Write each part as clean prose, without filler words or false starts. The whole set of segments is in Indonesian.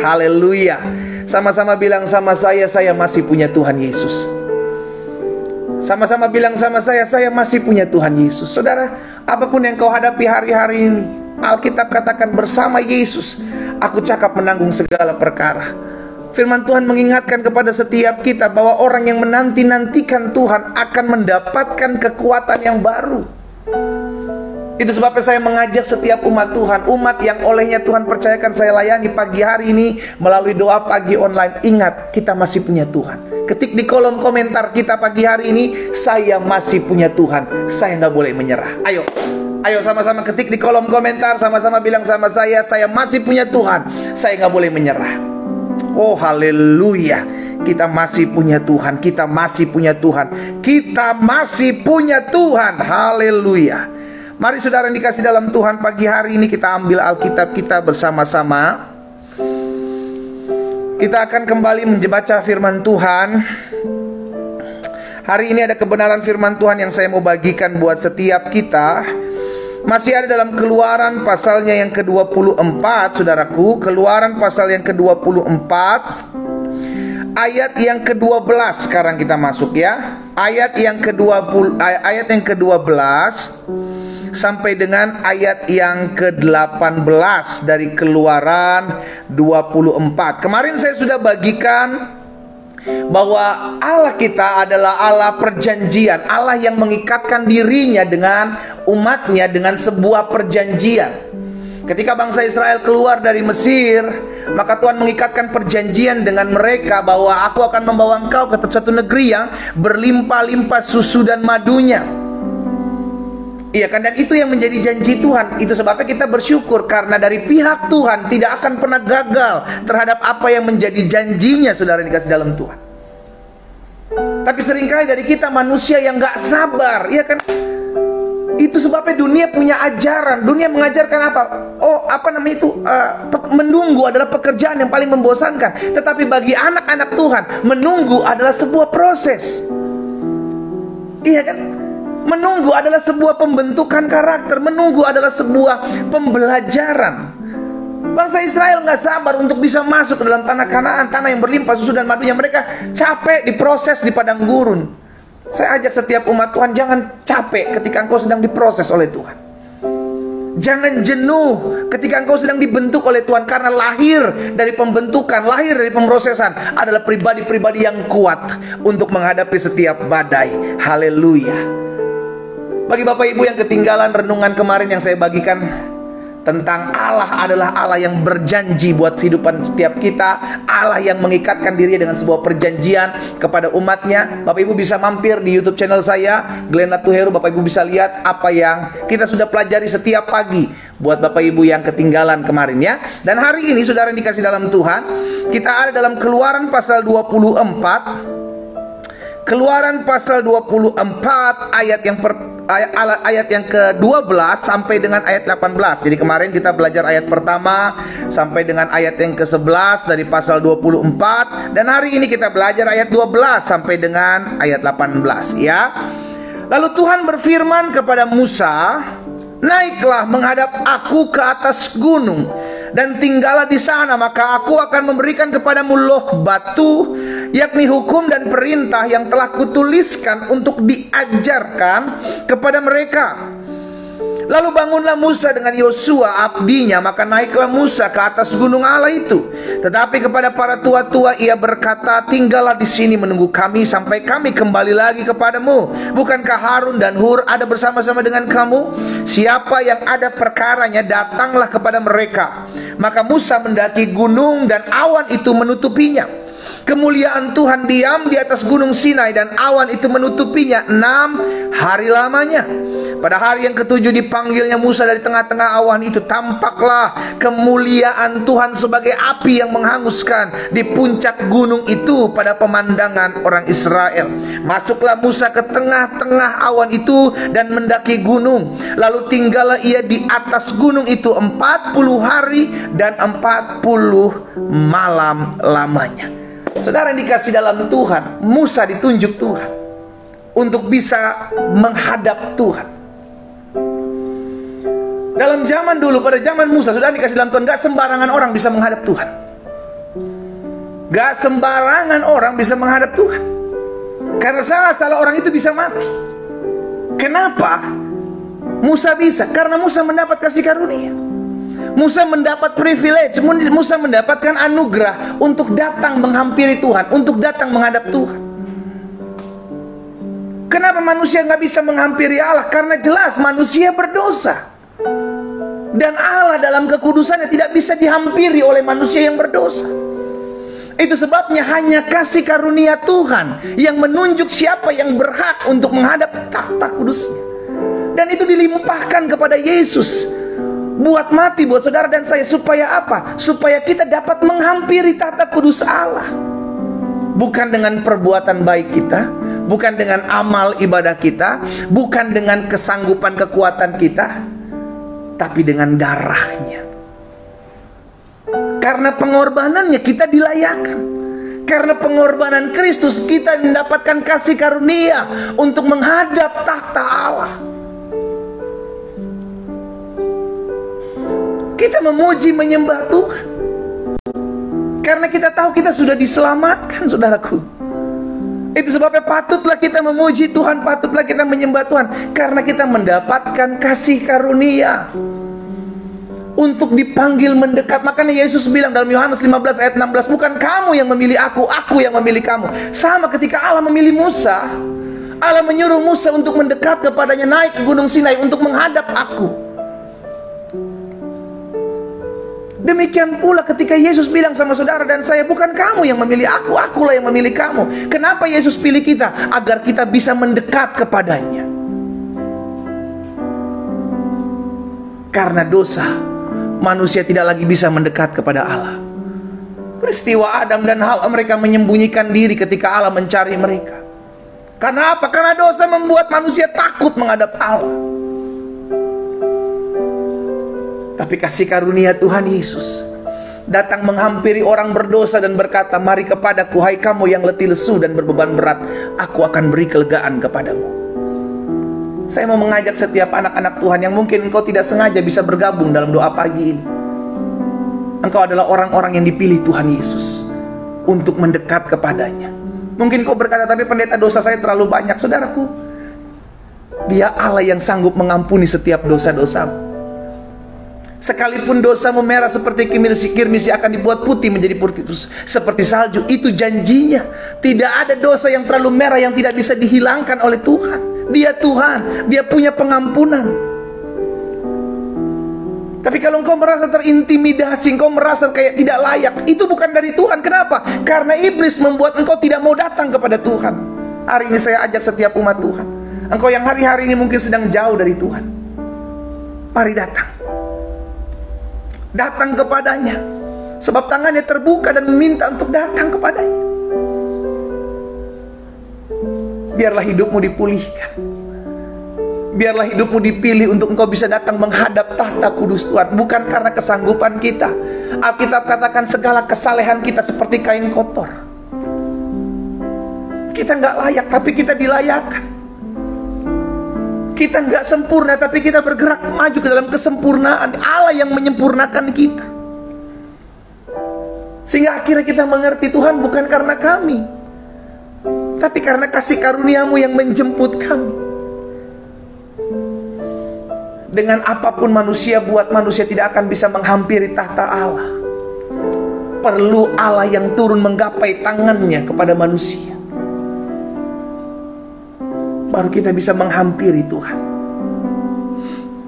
Haleluya. Sama-sama bilang sama saya masih punya Tuhan Yesus. Sama-sama bilang sama saya masih punya Tuhan Yesus. Saudara, apapun yang kau hadapi hari-hari ini, Alkitab katakan bersama Yesus aku cakap menanggung segala perkara. Firman Tuhan mengingatkan kepada setiap kita bahwa orang yang menanti-nantikan Tuhan akan mendapatkan kekuatan yang baru. Itu sebabnya saya mengajak setiap umat Tuhan, umat yang olehnya Tuhan percayakan saya layani pagi hari ini melalui doa pagi online. Ingat, kita masih punya Tuhan. Ketik di kolom komentar kita pagi hari ini, saya masih punya Tuhan. Saya nggak boleh menyerah. Ayo sama-sama ketik di kolom komentar, sama-sama bilang sama saya masih punya Tuhan. Saya nggak boleh menyerah. Oh haleluya. Kita masih punya Tuhan. Kita masih punya Tuhan. Kita masih punya Tuhan. Haleluya. Mari saudara yang dikasih dalam Tuhan, pagi hari ini kita ambil Alkitab kita bersama-sama. Kita akan kembali membaca firman Tuhan. Hari ini ada kebenaran firman Tuhan yang saya mau bagikan buat setiap kita. Masih ada dalam Keluaran pasalnya yang ke-24, saudaraku. Keluaran pasal yang ke-24, ayat yang ke-12 sekarang kita masuk ya. Ayat yang ke-12 sampai dengan ayat yang ke-18 dari Keluaran 24. Kemarin saya sudah bagikan bahwa Allah kita adalah Allah perjanjian, Allah yang mengikatkan dirinya dengan umatnya dengan sebuah perjanjian. Ketika bangsa Israel keluar dari Mesir, maka Tuhan mengikatkan perjanjian dengan mereka bahwa aku akan membawa engkau ke suatu negeri yang berlimpah-limpah susu dan madunya. Iya kan, dan itu yang menjadi janji Tuhan. Itu sebabnya kita bersyukur karena dari pihak Tuhan tidak akan pernah gagal terhadap apa yang menjadi janjinya, saudara yang dikasih dalam Tuhan. Tapi seringkali dari kita manusia yang gak sabar, iya kan? Itu sebabnya dunia punya ajaran. Dunia mengajarkan apa? Menunggu adalah pekerjaan yang paling membosankan. Tetapi bagi anak-anak Tuhan, menunggu adalah sebuah proses. Iya kan? Menunggu adalah sebuah pembentukan karakter. Menunggu adalah sebuah pembelajaran. Bangsa Israel gak sabar untuk bisa masuk ke dalam tanah Kanaan, tanah yang berlimpah susu dan madunya. Mereka capek diproses di padang gurun. Saya ajak setiap umat Tuhan, jangan capek ketika engkau sedang diproses oleh Tuhan. Jangan jenuh ketika engkau sedang dibentuk oleh Tuhan. Karena lahir dari pembentukan, lahir dari pemrosesan adalah pribadi-pribadi yang kuat untuk menghadapi setiap badai. Haleluya. Bagi Bapak Ibu yang ketinggalan renungan kemarin yang saya bagikan tentang Allah adalah Allah yang berjanji buat kehidupan setiap kita, Allah yang mengikatkan dirinya dengan sebuah perjanjian kepada umatnya. Bapak Ibu bisa mampir di YouTube channel saya, Glenn Latuheru. Bapak Ibu bisa lihat apa yang kita sudah pelajari setiap pagi buat Bapak Ibu yang ketinggalan kemarin ya. Dan hari ini saudara yang dikasih dalam Tuhan, kita ada dalam Keluaran pasal 24. Keluaran pasal 24 ayat yang ke-12 sampai dengan ayat 18. Jadi kemarin kita belajar ayat pertama sampai dengan ayat yang ke-11 dari pasal 24. Dan hari ini kita belajar ayat 12 sampai dengan ayat 18 ya. Lalu Tuhan berfirman kepada Musa, naiklah menghadap aku ke atas gunung dan tinggallah di sana, maka aku akan memberikan kepadamu loh batu, yakni hukum dan perintah yang telah kutuliskan untuk diajarkan kepada mereka. Lalu bangunlah Musa dengan Yosua abdinya, maka naiklah Musa ke atas gunung Allah itu. Tetapi kepada para tua-tua ia berkata, tinggallah di sini menunggu kami sampai kami kembali lagi kepadamu. Bukankah Harun dan Hur ada bersama-sama dengan kamu? Siapa yang ada perkaranya, datanglah kepada mereka. Maka Musa mendaki gunung dan awan itu menutupinya. Kemuliaan Tuhan diam di atas gunung Sinai dan awan itu menutupinya 6 hari lamanya. Pada hari yang ke-7 dipanggilnya Musa dari tengah-tengah awan itu. Tampaklah kemuliaan Tuhan sebagai api yang menghanguskan di puncak gunung itu pada pemandangan orang Israel. Masuklah Musa ke tengah-tengah awan itu dan mendaki gunung. Lalu tinggallah ia di atas gunung itu 40 hari dan 40 malam lamanya. Saudara yang dikasih dalam Tuhan, Musa ditunjuk Tuhan untuk bisa menghadap Tuhan. Dalam zaman dulu, pada zaman Musa, saudara dikasih dalam Tuhan, gak sembarangan orang bisa menghadap Tuhan. Gak sembarangan orang bisa menghadap Tuhan. Karena salah orang itu bisa mati. Kenapa Musa bisa? Karena Musa mendapat kasih karunia. Musa mendapat privilege, Musa mendapatkan anugerah untuk datang menghampiri Tuhan, untuk datang menghadap Tuhan. Kenapa manusia nggak bisa menghampiri Allah? Karena jelas manusia berdosa. Dan Allah dalam kekudusannya tidak bisa dihampiri oleh manusia yang berdosa. Itu sebabnya hanya kasih karunia Tuhan yang menunjuk siapa yang berhak untuk menghadap takhta kudusnya. Dan itu dilimpahkan kepada Yesus buat mati buat saudara dan saya. Supaya apa? Supaya kita dapat menghampiri takhta kudus Allah. Bukan dengan perbuatan baik kita, bukan dengan amal ibadah kita, bukan dengan kesanggupan kekuatan kita, tapi dengan darahnya. Karena pengorbanannya kita dilayakkan. Karena pengorbanan Kristus kita mendapatkan kasih karunia untuk menghadap takhta Allah. Kita memuji menyembah Tuhan karena kita tahu kita sudah diselamatkan, saudaraku. Itu sebabnya patutlah kita memuji Tuhan, patutlah kita menyembah Tuhan, karena kita mendapatkan kasih karunia untuk dipanggil mendekat. Makanya Yesus bilang dalam Yohanes 15 ayat 16, bukan kamu yang memilih aku yang memilih kamu. Sama ketika Allah memilih Musa, Allah menyuruh Musa untuk mendekat kepadanya, naik ke gunung Sinai untuk menghadap aku. Demikian pula ketika Yesus bilang sama saudara dan saya, bukan kamu yang memilih akulah yang memilih kamu. Kenapa Yesus pilih kita? Agar kita bisa mendekat kepadanya. Karena dosa, manusia tidak lagi bisa mendekat kepada Allah. Peristiwa Adam dan Hawa, mereka menyembunyikan diri ketika Allah mencari mereka. Karena apa? Karena dosa membuat manusia takut menghadap Allah. Tapi kasih karunia Tuhan Yesus datang menghampiri orang berdosa dan berkata, mari kepadaku hai kamu yang letih lesu dan berbeban berat, aku akan beri kelegaan kepadamu. Saya mau mengajak setiap anak-anak Tuhan yang mungkin engkau tidak sengaja bisa bergabung dalam doa pagi ini. Engkau adalah orang-orang yang dipilih Tuhan Yesus untuk mendekat kepadanya. Mungkin kau berkata, tapi pendeta dosa saya terlalu banyak. Saudaraku, Dia Allah yang sanggup mengampuni setiap dosa-dosamu. Sekalipun dosamu merah seperti kirmisi akan dibuat putih menjadi putih seperti salju. Itu janjinya. Tidak ada dosa yang terlalu merah yang tidak bisa dihilangkan oleh Tuhan. Dia Tuhan, Dia punya pengampunan. Tapi kalau engkau merasa terintimidasi, engkau merasa kayak tidak layak, itu bukan dari Tuhan. Kenapa? Karena iblis membuat engkau tidak mau datang kepada Tuhan. Hari ini saya ajak setiap umat Tuhan, engkau yang hari-hari ini mungkin sedang jauh dari Tuhan, mari datang. Datang kepadanya, sebab tangannya terbuka dan meminta untuk datang kepadanya. Biarlah hidupmu dipulihkan. Biarlah hidupmu dipilih untuk engkau bisa datang menghadap tahta kudus Tuhan. Bukan karena kesanggupan kita. Alkitab katakan segala kesalehan kita seperti kain kotor. Kita nggak layak, tapi kita dilayakkan. Kita nggak sempurna, tapi kita bergerak maju ke dalam kesempurnaan Allah yang menyempurnakan kita. Sehingga akhirnya kita mengerti Tuhan bukan karena kami, tapi karena kasih karunia-Mu yang menjemput kami. Dengan apapun manusia buat, manusia tidak akan bisa menghampiri tahta Allah. Perlu Allah yang turun menggapai tangannya kepada manusia, baru kita bisa menghampiri Tuhan.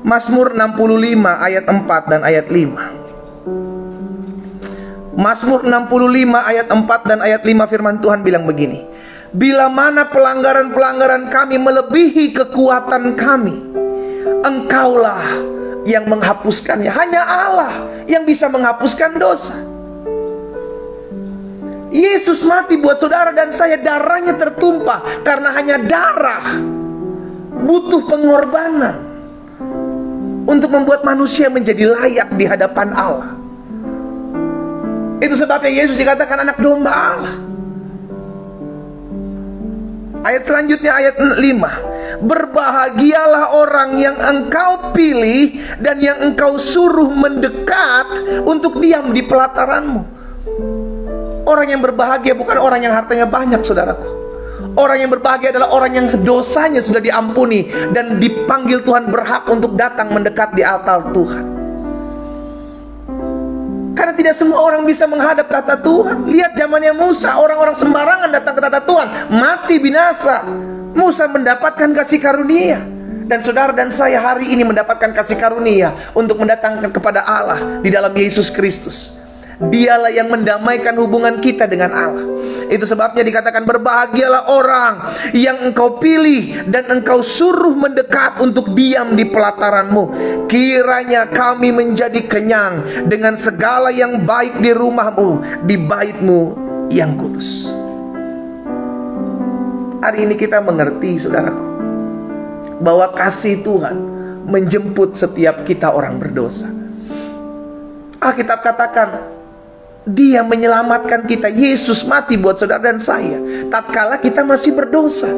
Mazmur 65 ayat 4 dan ayat 5. Mazmur 65 ayat 4 dan ayat 5, firman Tuhan bilang begini, bila mana pelanggaran-pelanggaran kami melebihi kekuatan kami, Engkaulah yang menghapuskannya. Hanya Allah yang bisa menghapuskan dosa. Yesus mati buat saudara dan saya, darahnya tertumpah. Karena hanya darah butuh pengorbanan untuk membuat manusia menjadi layak di hadapan Allah. Itu sebabnya Yesus dikatakan anak domba Allah. Ayat selanjutnya, ayat 5. Berbahagialah orang yang Engkau pilih dan yang Engkau suruh mendekat untuk diam di pelataranmu. Orang yang berbahagia bukan orang yang hartanya banyak, saudaraku. Orang yang berbahagia adalah orang yang dosanya sudah diampuni dan dipanggil Tuhan berhak untuk datang mendekat di altar Tuhan. Karena tidak semua orang bisa menghadap tata Tuhan. Lihat zamannya Musa, orang-orang sembarangan datang ke tata Tuhan, mati binasa. Musa mendapatkan kasih karunia. Dan saudara dan saya hari ini mendapatkan kasih karunia untuk mendatangkan kepada Allah di dalam Yesus Kristus. Dialah yang mendamaikan hubungan kita dengan Allah. Itu sebabnya dikatakan, berbahagialah orang yang engkau pilih dan engkau suruh mendekat untuk diam di pelataranmu. Kiranya kami menjadi kenyang dengan segala yang baik di rumahmu, di baitmu yang kudus. Hari ini kita mengerti, saudaraku, bahwa kasih Tuhan menjemput setiap kita orang berdosa. Alkitab katakan, Dia menyelamatkan kita. Yesus mati buat saudara dan saya tatkala kita masih berdosa.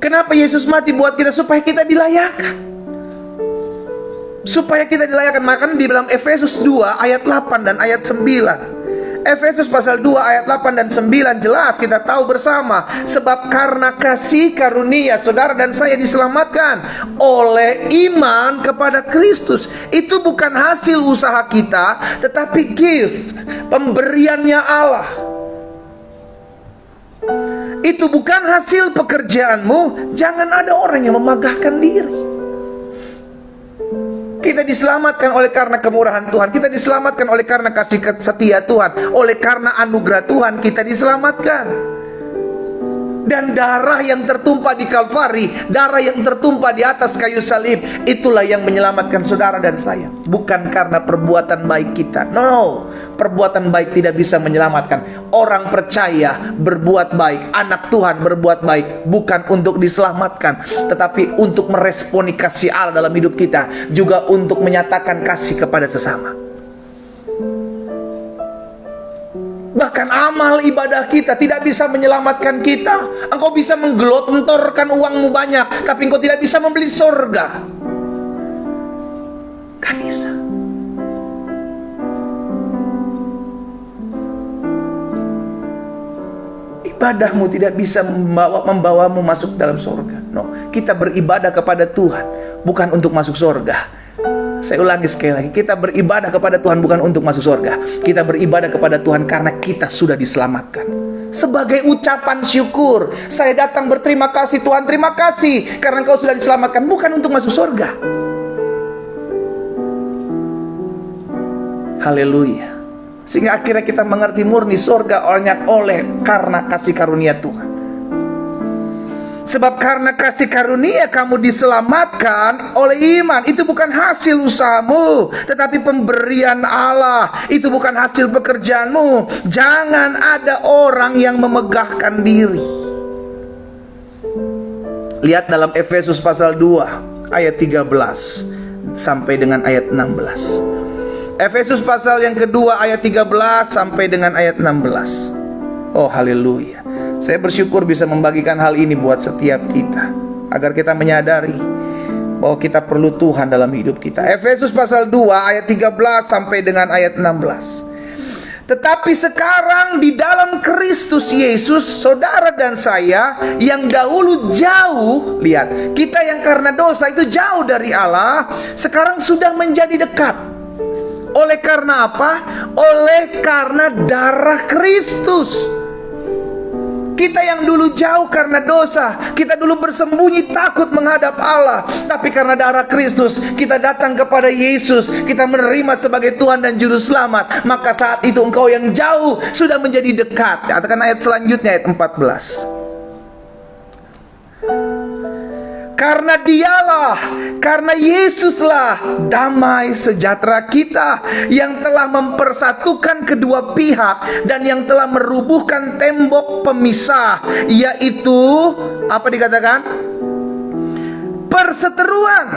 Kenapa Yesus mati buat kita? Supaya kita dilayakan. Supaya kita dilayakan. Makanya di dalam Efesus 2 ayat 8 dan ayat 9, Efesus pasal 2 ayat 8 dan 9 jelas kita tahu bersama. Sebab karena kasih karunia saudara dan saya diselamatkan oleh iman kepada Kristus. Itu bukan hasil usaha kita, tetapi gift, pemberiannya Allah. Itu bukan hasil pekerjaanmu. Jangan ada orang yang memagahkan diri. Kita diselamatkan oleh karena kemurahan Tuhan. Kita diselamatkan oleh karena kasih setia Tuhan. Oleh karena anugerah Tuhan kita diselamatkan. Dan darah yang tertumpah di Kalvari, darah yang tertumpah di atas kayu salib, itulah yang menyelamatkan saudara dan saya. Bukan karena perbuatan baik kita. No, perbuatan baik tidak bisa menyelamatkan. Orang percaya berbuat baik, anak Tuhan berbuat baik, bukan untuk diselamatkan, tetapi untuk meresponi kasih Allah dalam hidup kita, juga untuk menyatakan kasih kepada sesama. Bahkan amal ibadah kita tidak bisa menyelamatkan kita. Engkau bisa menggelontorkan uangmu banyak, tapi engkau tidak bisa membeli surga. Gak bisa. Ibadahmu tidak bisa membawamu masuk dalam surga. No, kita beribadah kepada Tuhan bukan untuk masuk surga. Saya ulangi sekali lagi, kita beribadah kepada Tuhan bukan untuk masuk surga. Kita beribadah kepada Tuhan karena kita sudah diselamatkan. Sebagai ucapan syukur, saya datang berterima kasih, Tuhan terima kasih karena Engkau sudah diselamatkan, bukan untuk masuk surga. Haleluya. Sehingga akhirnya kita mengerti murni surga oleh karena kasih karunia Tuhan. Sebab karena kasih karunia kamu diselamatkan oleh iman. Itu bukan hasil usahamu, tetapi pemberian Allah. Itu bukan hasil pekerjaanmu. Jangan ada orang yang memegahkan diri. Lihat dalam Efesus pasal 2 ayat 13 sampai dengan ayat 16. Efesus pasal yang kedua ayat 13 sampai dengan ayat 16. Oh haleluya. Saya bersyukur bisa membagikan hal ini buat setiap kita, agar kita menyadari bahwa kita perlu Tuhan dalam hidup kita. Efesus pasal 2 ayat 13 sampai dengan ayat 16. Tetapi sekarang di dalam Kristus Yesus, saudara dan saya yang dahulu jauh, lihat, kita yang karena dosa itu jauh dari Allah, sekarang sudah menjadi dekat. Oleh karena apa? Oleh karena darah Kristus. Kita yang dulu jauh karena dosa, kita dulu bersembunyi takut menghadap Allah, tapi karena darah Kristus kita datang kepada Yesus, kita menerima sebagai Tuhan dan Juru Selamat. Maka saat itu engkau yang jauh sudah menjadi dekat. Katakan ayat selanjutnya, ayat 14. Karena dialah, karena Yesuslah damai sejahtera kita, yang telah mempersatukan kedua pihak dan yang telah merubuhkan tembok pemisah, yaitu apa dikatakan? Perseteruan,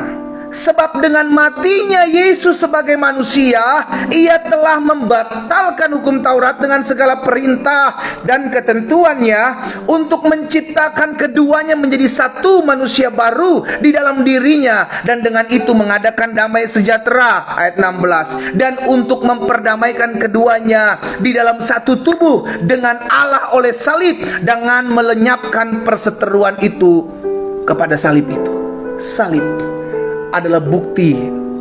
Sebab dengan matinya Yesus sebagai manusia, Ia telah membatalkan hukum Taurat dengan segala perintah dan ketentuannya untuk menciptakan keduanya menjadi satu manusia baru di dalam dirinya, dan dengan itu mengadakan damai sejahtera. Ayat 16. Dan untuk memperdamaikan keduanya di dalam satu tubuh dengan Allah oleh salib, dengan melenyapkan perseteruan itu kepada salib itu. Salib adalah bukti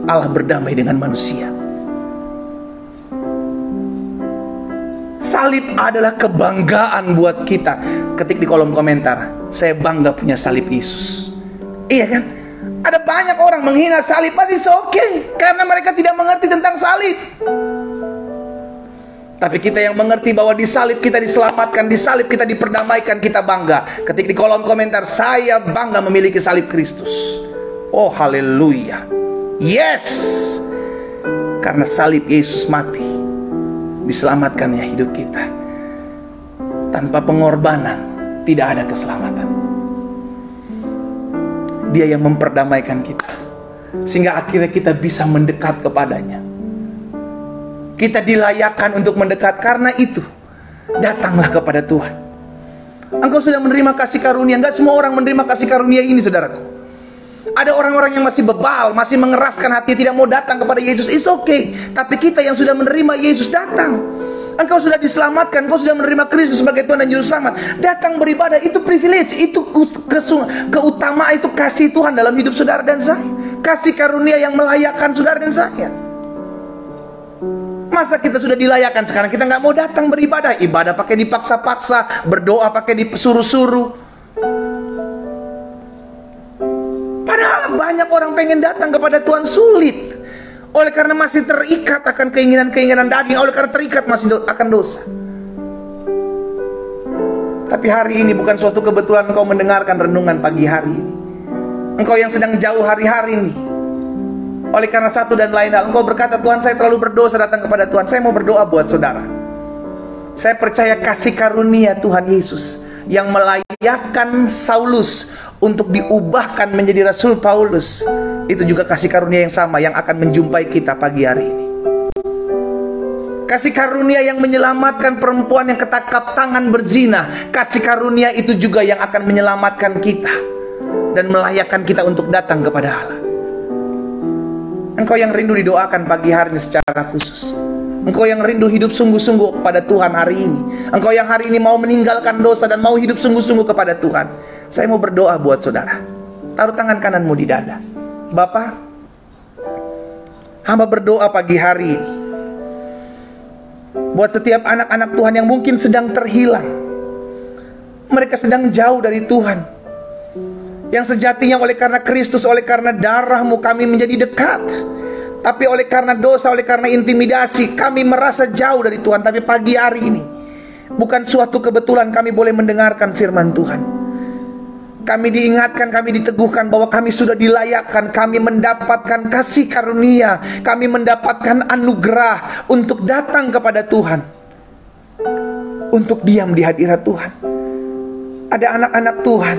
Allah berdamai dengan manusia. Salib adalah kebanggaan buat kita. Ketik di kolom komentar, saya bangga punya salib Yesus. Iya kan? Ada banyak orang menghina salib, but it's okay, karena mereka tidak mengerti tentang salib. Tapi kita yang mengerti bahwa di salib kita diselamatkan, di salib kita diperdamaikan, kita bangga. Ketik di kolom komentar, saya bangga memiliki salib Kristus. Oh haleluya. Yes. Karena salib Yesus mati, diselamatkannya hidup kita. Tanpa pengorbanan tidak ada keselamatan. Dia yang memperdamaikan kita, sehingga akhirnya kita bisa mendekat kepadanya. Kita dilayakkan untuk mendekat. Karena itu, datanglah kepada Tuhan. Engkau sudah menerima kasih karunia. Enggak semua orang menerima kasih karunia ini, saudaraku. Ada orang-orang yang masih bebal, masih mengeraskan hati, tidak mau datang kepada Yesus. It's okay. Tapi kita yang sudah menerima Yesus, datang. Engkau sudah diselamatkan, engkau sudah menerima Kristus sebagai Tuhan dan Juru Selamat. Datang beribadah, itu privilege, itu keutamaan, itu kasih Tuhan dalam hidup saudara dan saya. Kasih karunia yang melayakkan saudara dan saya. Masa kita sudah dilayakkan, sekarang kita nggak mau datang beribadah? Ibadah pakai dipaksa-paksa, berdoa pakai disuruh-suruh. Padahal banyak orang pengen datang kepada Tuhan, sulit. Oleh karena masih terikat akan keinginan-keinginan daging, oleh karena terikat masih akan dosa. Tapi hari ini bukan suatu kebetulan engkau mendengarkan renungan pagi hari ini. Engkau yang sedang jauh hari-hari ini, oleh karena satu dan lain hal, engkau berkata, Tuhan saya terlalu berdosa datang kepada Tuhan. Saya mau berdoa buat saudara. Saya percaya kasih karunia Tuhan Yesus yang melayakkan Saulus untuk diubahkan menjadi Rasul Paulus, itu juga kasih karunia yang sama yang akan menjumpai kita pagi hari ini. Kasih karunia yang menyelamatkan perempuan yang ketangkap tangan berzina, kasih karunia itu juga yang akan menyelamatkan kita dan melayakkan kita untuk datang kepada Allah. Engkau yang rindu didoakan pagi hari ini secara khusus. Engkau yang rindu hidup sungguh-sungguh kepada Tuhan hari ini. Engkau yang hari ini mau meninggalkan dosa dan mau hidup sungguh-sungguh kepada Tuhan. Saya mau berdoa buat saudara. Taruh tangan kananmu di dada. Bapa, hamba berdoa pagi hari ini buat setiap anak-anak Tuhan yang mungkin sedang terhilang. Mereka sedang jauh dari Tuhan. Yang sejatinya oleh karena Kristus, oleh karena darah-Mu kami menjadi dekat. Tapi oleh karena dosa, oleh karena intimidasi, kami merasa jauh dari Tuhan. Tapi pagi hari ini, bukan suatu kebetulan kami boleh mendengarkan firman Tuhan. Kami diingatkan, kami diteguhkan bahwa kami sudah dilayakkan. Kami mendapatkan kasih karunia, kami mendapatkan anugerah untuk datang kepada Tuhan, untuk diam di hadirat Tuhan. Ada anak-anak Tuhan,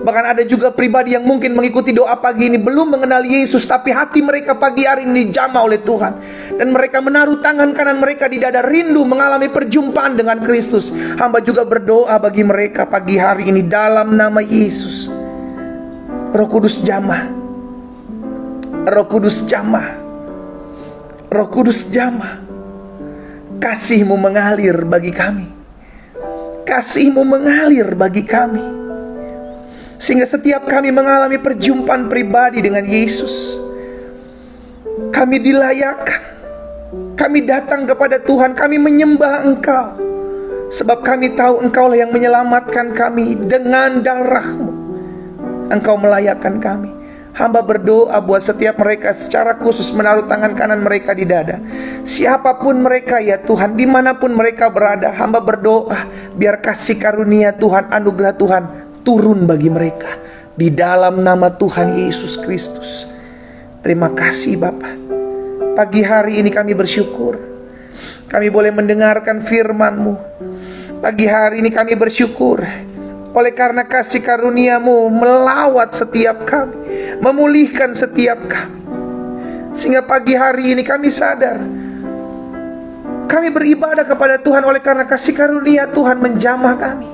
bahkan ada juga pribadi yang mungkin mengikuti doa pagi ini belum mengenal Yesus, tapi hati mereka pagi hari ini dijamah oleh Tuhan, dan mereka menaruh tangan kanan mereka di dada, rindu mengalami perjumpaan dengan Kristus. Hamba juga berdoa bagi mereka pagi hari ini dalam nama Yesus. Roh Kudus jamah, Roh Kudus jamah, Roh Kudus jamah. Kasih-Mu mengalir bagi kami, kasih-Mu mengalir bagi kami, sehingga setiap kami mengalami perjumpaan pribadi dengan Yesus, kami dilayakkan. Kami datang kepada Tuhan, kami menyembah Engkau, sebab kami tahu Engkaulah yang menyelamatkan kami. Dengan darah-Mu Engkau melayakkan kami. Hamba berdoa buat setiap mereka secara khusus, menaruh tangan kanan mereka di dada. Siapapun mereka ya Tuhan, dimanapun mereka berada, hamba berdoa biar kasih karunia Tuhan, anugerah Tuhan turun bagi mereka di dalam nama Tuhan Yesus Kristus. Terima kasih Bapa. Pagi hari ini kami bersyukur kami boleh mendengarkan firman-Mu. Pagi hari ini kami bersyukur Oleh karena kasih karunia-Mu melawat setiap kami, memulihkan setiap kami. Sehingga pagi hari ini kami sadar, kami beribadah kepada Tuhan oleh karena kasih karunia Tuhan menjamah kami.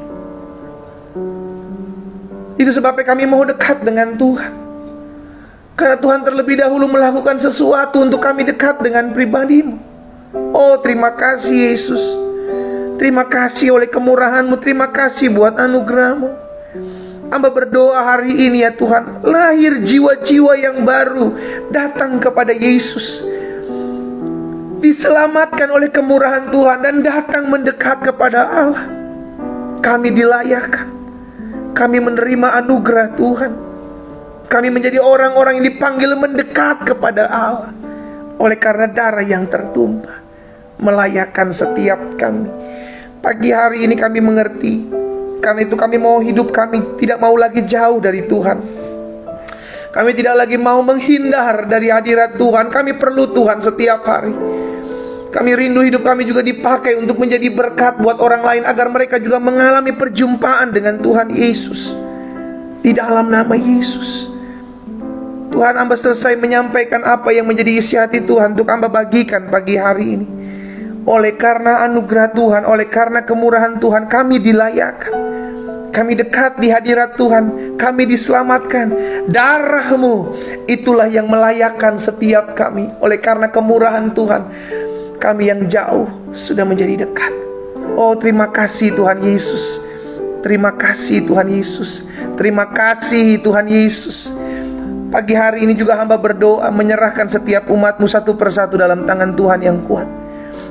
Itu sebabnya kami mau dekat dengan Tuhan, karena Tuhan terlebih dahulu melakukan sesuatu untuk kami dekat dengan pribadi-Mu. Oh, terima kasih Yesus. Terima kasih oleh kemurahan-Mu. Terima kasih buat anugerah-Mu. Hamba berdoa hari ini ya Tuhan, lahir jiwa-jiwa yang baru datang kepada Yesus, diselamatkan oleh kemurahan Tuhan dan datang mendekat kepada Allah. Kami dilayakkan, kami menerima anugerah Tuhan, kami menjadi orang-orang yang dipanggil mendekat kepada Allah oleh karena darah yang tertumpah, melayakkan setiap kami. Pagi hari ini kami mengerti, karena itu kami mau hidup kami tidak mau lagi jauh dari Tuhan. Kami tidak lagi mau menghindar dari hadirat Tuhan. Kami perlu Tuhan setiap hari. Kami rindu hidup kami juga dipakai untuk menjadi berkat buat orang lain, agar mereka juga mengalami perjumpaan dengan Tuhan Yesus. Di dalam nama Yesus, Tuhan, hamba selesai menyampaikan apa yang menjadi isi hati Tuhan untuk hamba bagikan pagi hari ini. Oleh karena anugerah Tuhan, oleh karena kemurahan Tuhan, kami dilayakkan, kami dekat di hadirat Tuhan, kami diselamatkan. Darah-Mu itulah yang melayakkan setiap kami. Oleh karena kemurahan Tuhan, kami yang jauh sudah menjadi dekat. Oh, terima kasih Tuhan Yesus. Terima kasih Tuhan Yesus. Terima kasih Tuhan Yesus. Pagi hari ini juga hamba berdoa menyerahkan setiap umat-Mu satu persatu dalam tangan Tuhan yang kuat.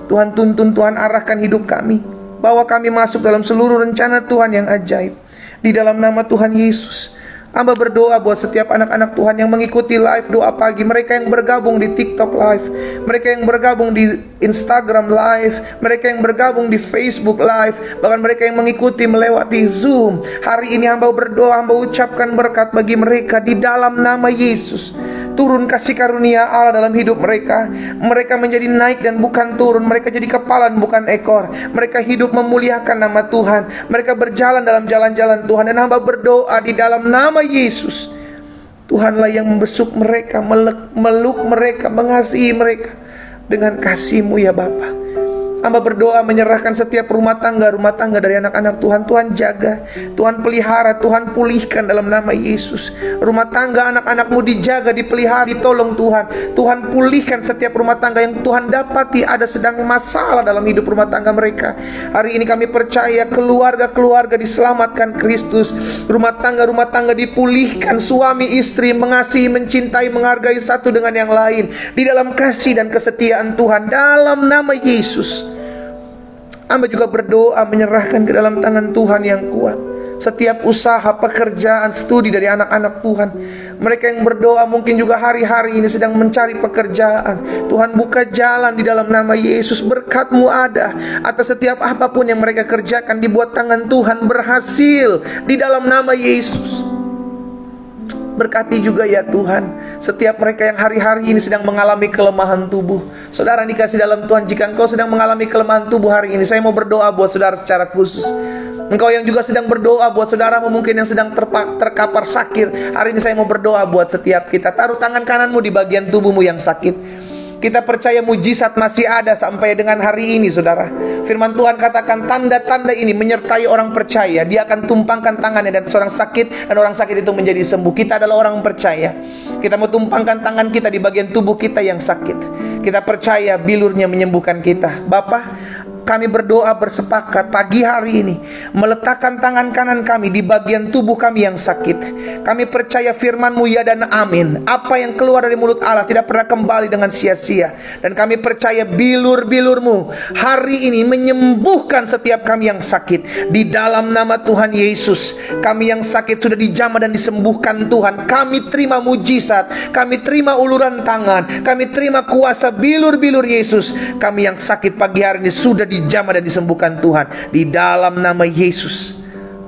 Tuhan tuntun, Tuhan arahkan hidup kami, bawa kami masuk dalam seluruh rencana Tuhan yang ajaib. Di dalam nama Tuhan Yesus, hamba berdoa buat setiap anak-anak Tuhan yang mengikuti live doa pagi, mereka yang bergabung di TikTok live, mereka yang bergabung di Instagram live, mereka yang bergabung di Facebook live, bahkan mereka yang mengikuti melewati Zoom. Hari ini hamba berdoa, hamba ucapkan berkat bagi mereka di dalam nama Yesus. Turun kasih karunia Allah dalam hidup mereka. Mereka menjadi naik dan bukan turun. Mereka jadi kepala dan bukan ekor. Mereka hidup memuliakan nama Tuhan. Mereka berjalan dalam jalan-jalan Tuhan. Dan hamba berdoa di dalam nama Yesus, Tuhanlah yang membesuk mereka, meluk mereka, mengasihi mereka dengan kasih-Mu ya Bapa. Hamba berdoa menyerahkan setiap rumah tangga dari anak-anak Tuhan. Tuhan jaga, Tuhan pelihara, Tuhan pulihkan dalam nama Yesus. Rumah tangga anak-anak-Mu dijaga, dipelihara, ditolong Tuhan. Tuhan pulihkan setiap rumah tangga yang Tuhan dapati ada sedang masalah dalam hidup rumah tangga mereka. Hari ini kami percaya keluarga-keluarga diselamatkan Kristus. Rumah tangga dipulihkan. Suami istri mengasihi, mencintai, menghargai satu dengan yang lain di dalam kasih dan kesetiaan Tuhan dalam nama Yesus. Hamba juga berdoa menyerahkan ke dalam tangan Tuhan yang kuat setiap usaha, pekerjaan, studi dari anak-anak Tuhan. Mereka yang berdoa mungkin juga hari-hari ini sedang mencari pekerjaan. Tuhan buka jalan di dalam nama Yesus. Berkat-Mu ada atas setiap apapun yang mereka kerjakan, dibuat tangan Tuhan berhasil di dalam nama Yesus. Berkati juga ya Tuhan setiap mereka yang hari-hari ini sedang mengalami kelemahan tubuh. Saudara dikasih dalam Tuhan, jika engkau sedang mengalami kelemahan tubuh hari ini, saya mau berdoa buat saudara secara khusus. Engkau yang juga sedang berdoa buat saudaramu mungkin yang sedang terkapar sakit, hari ini saya mau berdoa buat setiap kita. Taruh tangan kananmu di bagian tubuhmu yang sakit. Kita percaya mujizat masih ada sampai dengan hari ini, saudara. Firman Tuhan katakan tanda-tanda ini menyertai orang percaya. Dia akan tumpangkan tangannya dan seorang sakit, dan orang sakit itu menjadi sembuh. Kita adalah orang percaya. Kita mau tumpangkan tangan kita di bagian tubuh kita yang sakit. Kita percaya bilurnya menyembuhkan kita. Bapa, kami berdoa bersepakat pagi hari ini meletakkan tangan kanan kami di bagian tubuh kami yang sakit. Kami percaya firman-Mu ya dan amin. Apa yang keluar dari mulut Allah tidak pernah kembali dengan sia-sia. Dan kami percaya bilur-bilur-Mu hari ini menyembuhkan setiap kami yang sakit. Di dalam nama Tuhan Yesus, kami yang sakit sudah dijamah dan disembuhkan Tuhan. Kami terima mujizat, kami terima uluran tangan, kami terima kuasa bilur-bilur Yesus. Kami yang sakit pagi hari ini sudah dijamah dan disembuhkan Tuhan di dalam nama Yesus.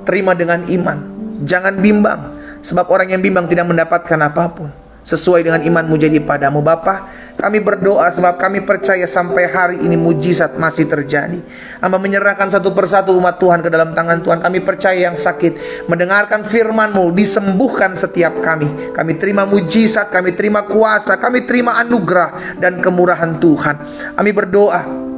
Terima dengan iman, jangan bimbang, sebab orang yang bimbang tidak mendapatkan apapun. sesuai dengan imanmu jadi padamu. Bapa, kami berdoa sebab kami percaya sampai hari ini mujizat masih terjadi. Hamba menyerahkan satu persatu umat Tuhan ke dalam tangan Tuhan. Kami percaya yang sakit mendengarkan firman-Mu, disembuhkan setiap kami. Kami terima mujizat, kami terima kuasa, kami terima anugerah dan kemurahan Tuhan. Kami berdoa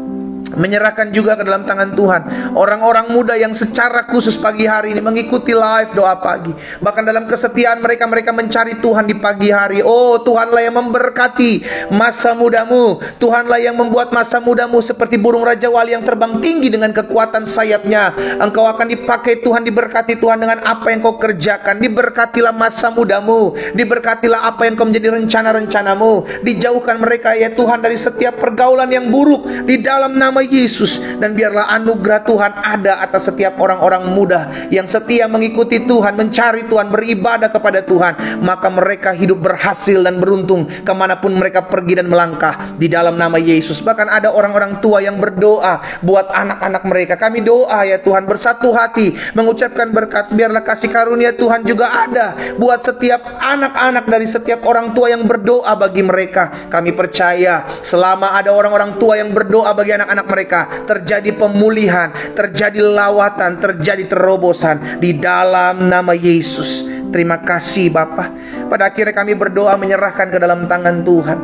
menyerahkan juga ke dalam tangan Tuhan orang-orang muda yang secara khusus pagi hari ini mengikuti live doa pagi. Bahkan dalam kesetiaan mereka mencari Tuhan di pagi hari. Oh, Tuhanlah yang memberkati masa mudamu. Tuhanlah yang membuat masa mudamu seperti burung Raja Wali yang terbang tinggi dengan kekuatan sayapnya. Engkau akan dipakai Tuhan, diberkati Tuhan dengan apa yang kau kerjakan. Diberkatilah masa mudamu, diberkatilah apa yang kau menjadi rencana-rencanamu. Dijauhkan mereka ya Tuhan dari setiap pergaulan yang buruk di dalam nama Yesus. Dan biarlah anugerah Tuhan ada atas setiap orang-orang muda yang setia mengikuti Tuhan, mencari Tuhan, beribadah kepada Tuhan. Maka mereka hidup berhasil dan beruntung kemanapun mereka pergi dan melangkah di dalam nama Yesus. Bahkan ada orang-orang tua yang berdoa buat anak-anak mereka. Kami doa ya Tuhan, bersatu hati mengucapkan berkat. Biarlah kasih karunia Tuhan juga ada buat setiap anak-anak dari setiap orang tua yang berdoa bagi mereka. Kami percaya selama ada orang-orang tua yang berdoa bagi anak-anak mereka, terjadi pemulihan, terjadi lawatan, terjadi terobosan di dalam nama Yesus. Terima kasih Bapa. Pada akhirnya kami berdoa menyerahkan ke dalam tangan Tuhan.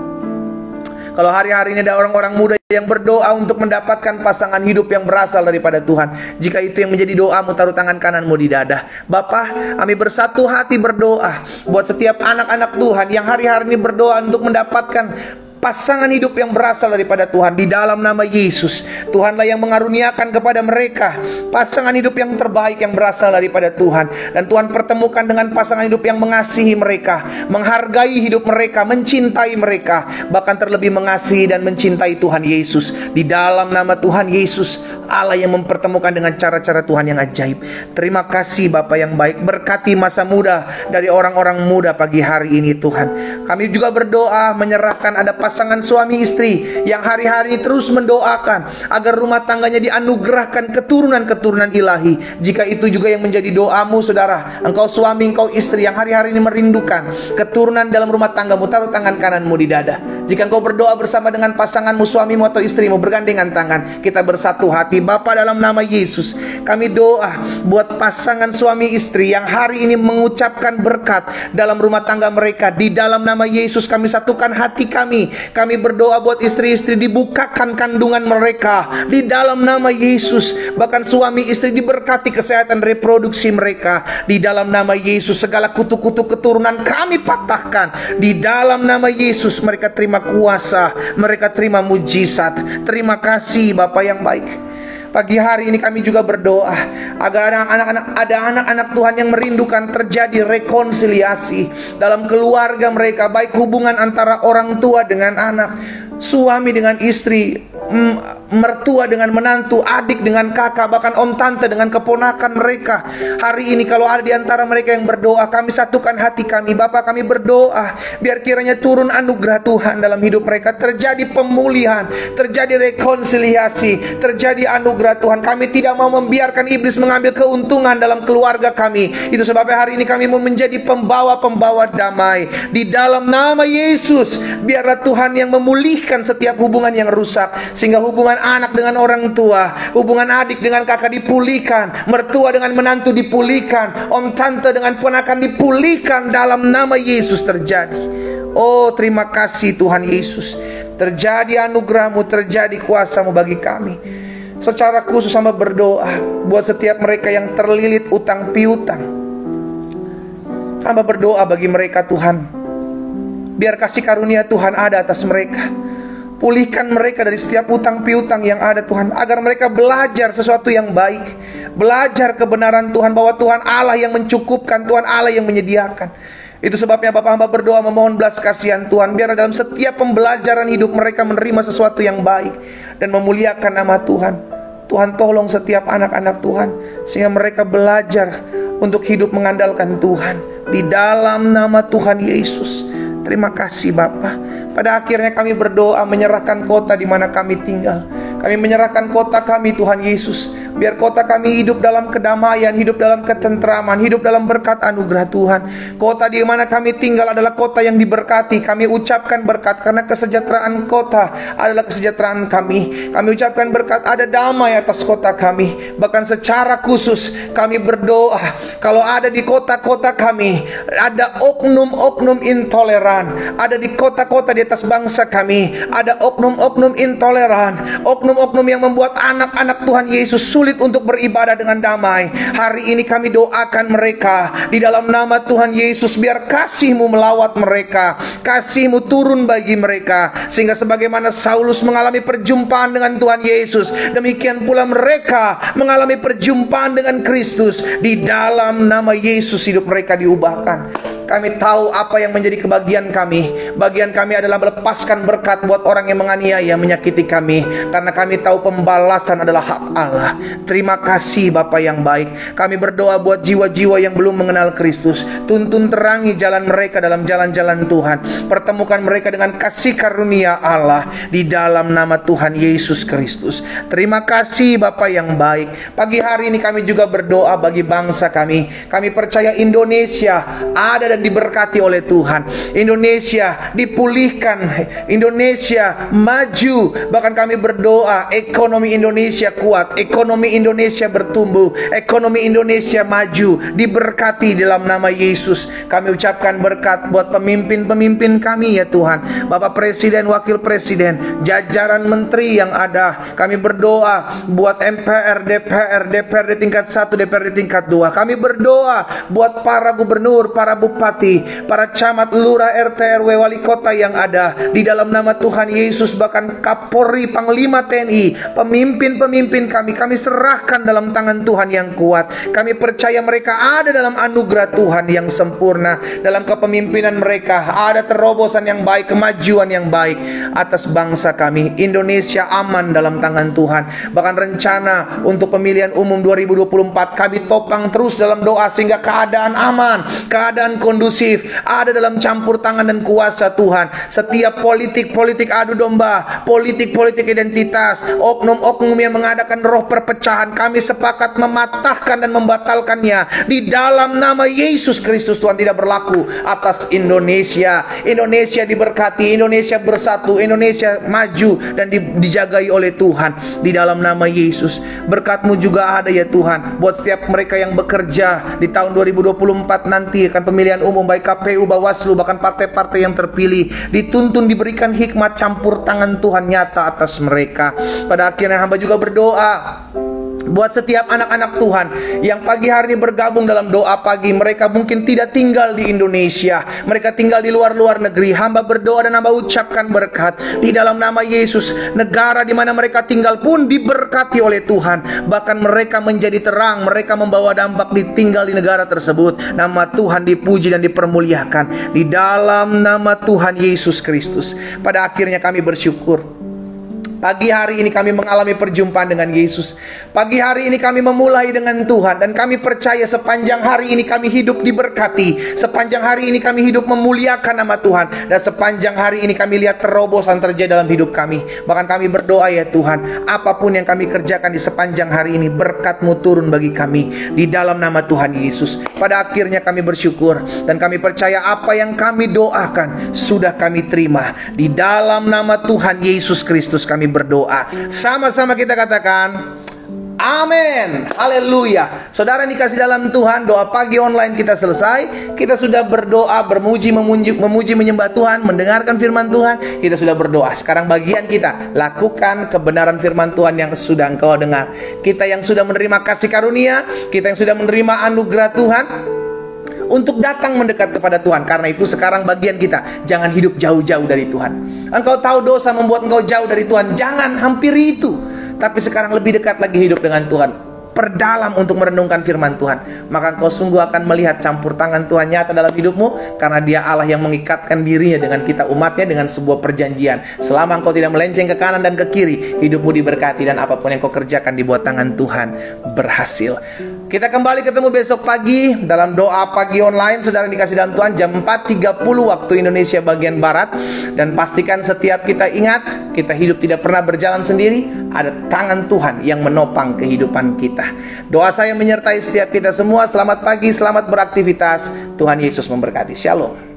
Kalau hari-hari ini ada orang-orang muda yang berdoa untuk mendapatkan pasangan hidup yang berasal daripada Tuhan, jika itu yang menjadi doamu, taruh tangan kananmu di dada. Bapa, kami bersatu hati berdoa buat setiap anak-anak Tuhan yang hari-hari ini berdoa untuk mendapatkan pasangan hidup yang berasal daripada Tuhan di dalam nama Yesus. Tuhanlah yang mengaruniakan kepada mereka pasangan hidup yang terbaik yang berasal daripada Tuhan. Dan Tuhan pertemukan dengan pasangan hidup yang mengasihi mereka, menghargai hidup mereka, mencintai mereka, bahkan terlebih mengasihi dan mencintai Tuhan Yesus. Di dalam nama Tuhan Yesus, Allah yang mempertemukan dengan cara-cara Tuhan yang ajaib. Terima kasih Bapa yang baik. Berkati masa muda dari orang-orang muda pagi hari ini Tuhan. Kami juga berdoa menyerahkan ada pasangan suami istri yang hari-hari terus mendoakan agar rumah tangganya dianugerahkan keturunan-keturunan ilahi. Jika itu juga yang menjadi doamu saudara, engkau suami, engkau istri yang hari-hari ini merindukan keturunan dalam rumah tanggamu, taruh tangan kananmu di dada. Jika engkau berdoa bersama dengan pasanganmu, suamimu atau istrimu, bergandengan tangan, kita bersatu hati. Bapa, dalam nama Yesus, kami doa buat pasangan suami istri yang hari ini mengucapkan berkat dalam rumah tangga mereka. Di dalam nama Yesus kami satukan hati kami. Kami berdoa buat istri-istri, dibukakan kandungan mereka di dalam nama Yesus. Bahkan suami istri diberkati kesehatan reproduksi mereka di dalam nama Yesus. Segala kutuk-kutuk keturunan kami patahkan di dalam nama Yesus. Mereka terima kuasa, mereka terima mujizat. Terima kasih Bapa yang baik. Pagi hari ini kami juga berdoa agar ada anak-anak Tuhan yang merindukan terjadi rekonsiliasi dalam keluarga mereka, baik hubungan antara orang tua dengan anak, suami dengan istri, mertua dengan menantu, adik dengan kakak, bahkan om tante dengan keponakan mereka. Hari ini kalau ada di antara mereka yang berdoa, kami satukan hati kami. Bapak, kami berdoa biar kiranya turun anugerah Tuhan dalam hidup mereka, terjadi pemulihan, terjadi rekonsiliasi, terjadi anugerah Tuhan. Kami tidak mau membiarkan iblis mengambil keuntungan dalam keluarga kami. Itu sebabnya hari ini kami mau menjadi pembawa-pembawa damai di dalam nama Yesus. Biarlah Tuhan yang memulihkan setiap hubungan yang rusak, sehingga hubungan anak dengan orang tua, hubungan adik dengan kakak dipulihkan, mertua dengan menantu dipulihkan, om tante dengan ponakan dipulihkan dalam nama Yesus terjadi. Oh, terima kasih Tuhan Yesus. Terjadi anugerah-Mu, terjadi kuasa-Mu bagi kami. Secara khusus hamba berdoa buat setiap mereka yang terlilit utang piutang. Hamba berdoa bagi mereka Tuhan, biar kasih karunia Tuhan ada atas mereka. Pulihkan mereka dari setiap utang piutang yang ada Tuhan, agar mereka belajar sesuatu yang baik, belajar kebenaran Tuhan, bahwa Tuhan Allah yang mencukupkan, Tuhan Allah yang menyediakan. Itu sebabnya Bapak hamba berdoa memohon belas kasihan Tuhan, biar dalam setiap pembelajaran hidup mereka menerima sesuatu yang baik dan memuliakan nama Tuhan. Tuhan tolong setiap anak-anak Tuhan, sehingga mereka belajar untuk hidup mengandalkan Tuhan di dalam nama Tuhan Yesus. Terima kasih Bapa. Pada akhirnya kami berdoa menyerahkan kota di mana kami tinggal. Kami menyerahkan kota kami Tuhan Yesus. Biar kota kami hidup dalam kedamaian, hidup dalam ketentraman, hidup dalam berkat anugerah Tuhan. Kota di mana kami tinggal adalah kota yang diberkati. Kami ucapkan berkat karena kesejahteraan kota adalah kesejahteraan kami. Kami ucapkan berkat, ada damai atas kota kami. Bahkan secara khusus kami berdoa, kalau ada di kota-kota kami ada oknum-oknum intoleran, ada di kota-kota di atas bangsa kami ada oknum-oknum intoleran, oknum-oknum yang membuat anak-anak Tuhan Yesus sulit untuk beribadah dengan damai. Hari ini kami doakan mereka di dalam nama Tuhan Yesus, biar kasih-Mu melawat mereka, kasih-Mu turun bagi mereka, sehingga sebagaimana Saulus mengalami perjumpaan dengan Tuhan Yesus, demikian pula mereka mengalami perjumpaan dengan Kristus. Di dalam nama Yesus hidup mereka diubahkan. Kami tahu apa yang menjadi kebagian kami. Bagian kami adalah melepaskan berkat buat orang yang menganiaya, menyakiti kami. Karena kami tahu pembalasan adalah hak Allah. Terima kasih Bapa yang baik. Kami berdoa buat jiwa-jiwa yang belum mengenal Kristus. Tuntun terangi jalan mereka dalam jalan-jalan Tuhan. Pertemukan mereka dengan kasih karunia Allah di dalam nama Tuhan Yesus Kristus. Terima kasih Bapa yang baik. Pagi hari ini kami juga berdoa bagi bangsa kami. Kami percaya Indonesia ada dan diberkati oleh Tuhan. Indonesia dipulihkan, Indonesia maju. Bahkan kami berdoa ekonomi Indonesia kuat, ekonomi Indonesia bertumbuh, ekonomi Indonesia maju, diberkati dalam nama Yesus. Kami ucapkan berkat buat pemimpin-pemimpin kami ya Tuhan, Bapak Presiden, Wakil Presiden, jajaran menteri yang ada. Kami berdoa buat MPR, DPR di tingkat 1, DPR di tingkat 2. Kami berdoa buat para gubernur, para bupati, para camat, lurah, RT, RW, wali kota yang ada di dalam nama Tuhan Yesus. Bahkan Kapolri, Panglima TNI, pemimpin-pemimpin kami serahkan dalam tangan Tuhan yang kuat. Kami percaya mereka ada dalam anugerah Tuhan yang sempurna. Dalam kepemimpinan mereka ada terobosan yang baik, kemajuan yang baik atas bangsa kami. Indonesia aman dalam tangan Tuhan. Bahkan rencana untuk pemilihan umum 2024 kami topang terus dalam doa, sehingga keadaan aman, keadaan kondusif ada dalam campur tangan dan kuasa Tuhan. Setiap politik adu domba, politik identitas, oknum-oknum yang mengadakan roh perpecahan, kami sepakat mematahkan dan membatalkannya di dalam nama Yesus Kristus. Tuhan, tidak berlaku atas Indonesia. Indonesia diberkati, Indonesia bersatu, Indonesia maju dan dijagai oleh Tuhan di dalam nama Yesus. Berkat-Mu juga ada ya Tuhan buat setiap mereka yang bekerja di tahun 2024 nanti akan pemilihan umum, baik KPU, Bawaslu, bahkan partai-partai yang terpilih, dituntun diberikan hikmat campur tangan Tuhan nyata atas mereka. Pada akhirnya hamba juga berdoa buat setiap anak-anak Tuhan yang pagi hari ini bergabung dalam doa pagi. Mereka mungkin tidak tinggal di Indonesia, mereka tinggal di luar-luar negeri. Hamba berdoa dan hamba ucapkan berkat di dalam nama Yesus. Negara di mana mereka tinggal pun diberkati oleh Tuhan. Bahkan mereka menjadi terang, mereka membawa dampak tinggal di negara tersebut. Nama Tuhan dipuji dan dipermuliakan di dalam nama Tuhan Yesus Kristus. Pada akhirnya kami bersyukur. Pagi hari ini kami mengalami perjumpaan dengan Yesus. Pagi hari ini kami memulai dengan Tuhan, dan kami percaya sepanjang hari ini kami hidup diberkati. Sepanjang hari ini kami hidup memuliakan nama Tuhan, dan sepanjang hari ini kami lihat terobosan terjadi dalam hidup kami. Bahkan kami berdoa ya Tuhan, apapun yang kami kerjakan di sepanjang hari ini, berkat-Mu turun bagi kami di dalam nama Tuhan Yesus. Pada akhirnya kami bersyukur, dan kami percaya apa yang kami doakan sudah kami terima. Di dalam nama Tuhan Yesus Kristus kami berdoa. Sama-sama kita katakan amin. Haleluya. Saudara yang dikasih dalam Tuhan, doa pagi online kita selesai. Kita sudah berdoa, memuji, menyembah Tuhan, mendengarkan firman Tuhan. Kita sudah berdoa. Sekarang bagian kita, lakukan kebenaran firman Tuhan yang sudah engkau dengar. Kita yang sudah menerima kasih karunia, kita yang sudah menerima anugerah Tuhan untuk datang mendekat kepada Tuhan. Karena itu sekarang bagian kita, jangan hidup jauh-jauh dari Tuhan. Engkau tahu dosa membuat engkau jauh dari Tuhan, jangan hampiri itu. Tapi sekarang lebih dekat lagi hidup dengan Tuhan. perdalam untuk merenungkan firman Tuhan, maka engkau sungguh akan melihat campur tangan Tuhan nyata dalam hidupmu, karena Dia Allah yang mengikatkan dirinya dengan kita umatnya dengan sebuah perjanjian. Selama engkau tidak melenceng ke kanan dan ke kiri, hidupmu diberkati dan apapun yang kau kerjakan di bawah tangan Tuhan berhasil. Kita kembali ketemu besok pagi dalam doa pagi online, saudara dikasih dalam Tuhan, jam 4.30 waktu Indonesia bagian Barat. Dan pastikan setiap kita ingat, kita hidup tidak pernah berjalan sendiri. Ada tangan Tuhan yang menopang kehidupan kita. Doa saya menyertai setiap kita semua. Selamat pagi, selamat beraktivitas. Tuhan Yesus memberkati. Shalom.